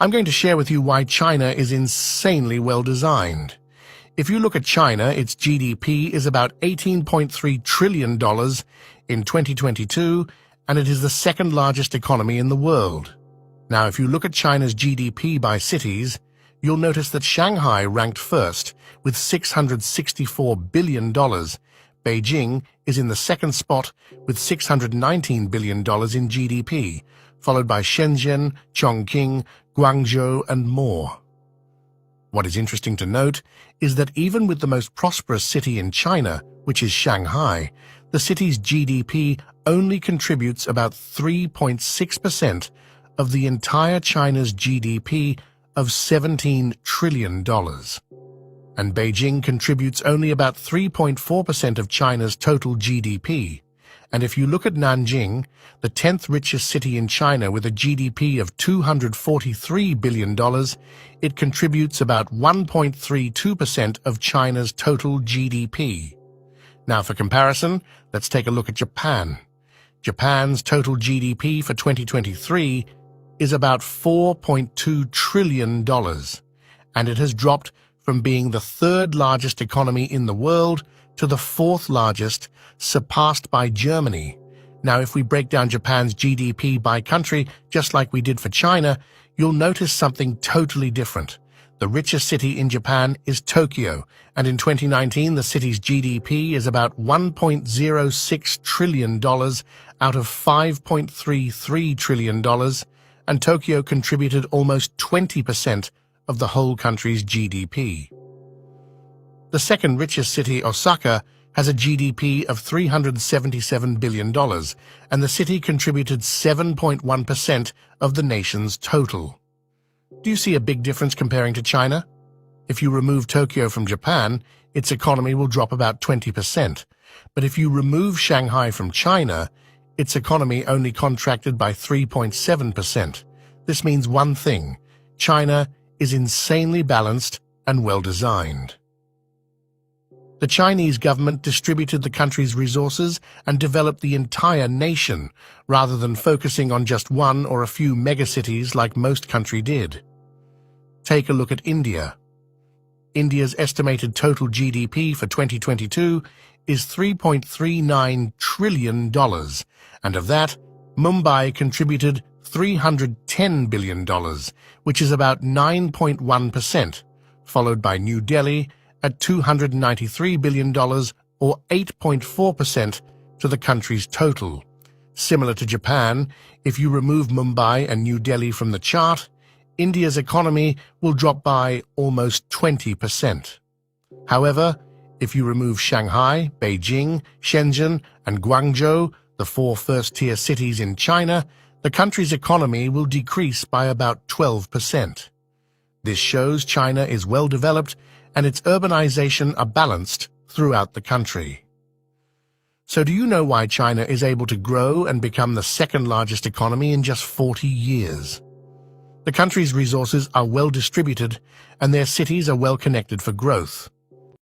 I'm going to share with you why China is insanely well designed. If you look at China, its GDP is about $18.3 trillion in 2022, and it is the second largest economy in the world. Now, if you look at China's GDP by cities, you'll notice that Shanghai ranked first with $664 billion. Beijing is in the second spot with $619 billion in GDP, followed by Shenzhen, Chongqing, Guangzhou, and more. What is interesting to note is that even with the most prosperous city in China, which is Shanghai, the city's GDP only contributes about 3.6% of the entire China's GDP of $17 trillion. And Beijing contributes only about 3.4% of China's total GDP. And if you look at Nanjing, the 10th richest city in China with a GDP of $243 billion, it contributes about 1.32% of China's total GDP. Now, for comparison, let's take a look at Japan. Japan's total GDP for 2023 is about $4.2 trillion, and it has dropped from being the third largest economy in the world to the fourth largest, surpassed by Germany. Now, if we break down Japan's GDP by country, just like we did for China, you'll notice something totally different. The richest city in Japan is Tokyo, and in 2019, the city's GDP is about $1.06 trillion out of $5.33 trillion, and Tokyo contributed almost 20% of the whole country's GDP. The second richest city, Osaka, has a GDP of $377 billion, and the city contributed 7.1% of the nation's total. Do you see a big difference comparing to China? If you remove Tokyo from Japan, its economy will drop about 20%. But if you remove Shanghai from China, its economy only contracted by 3.7%. This means one thing: China is insanely balanced and well-designed. The Chinese government distributed the country's resources and developed the entire nation, rather than focusing on just one or a few megacities like most countries did. Take a look at India. India's estimated total GDP for 2022 is $3.39 trillion, and of that, Mumbai contributed $310 billion, which is about 9.1%, followed by New Delhi at $293 billion, or 8.4% to the country's total. Similar to Japan, if you remove Mumbai and New Delhi from the chart, India's economy will drop by almost 20%. However, if you remove Shanghai, Beijing, Shenzhen, and Guangzhou, the four first-tier cities in China, the country's economy will decrease by about 12%. This shows China is well-developed and its urbanization are balanced throughout the country. So do you know why China is able to grow and become the second largest economy in just 40 years? The country's resources are well distributed and their cities are well connected for growth.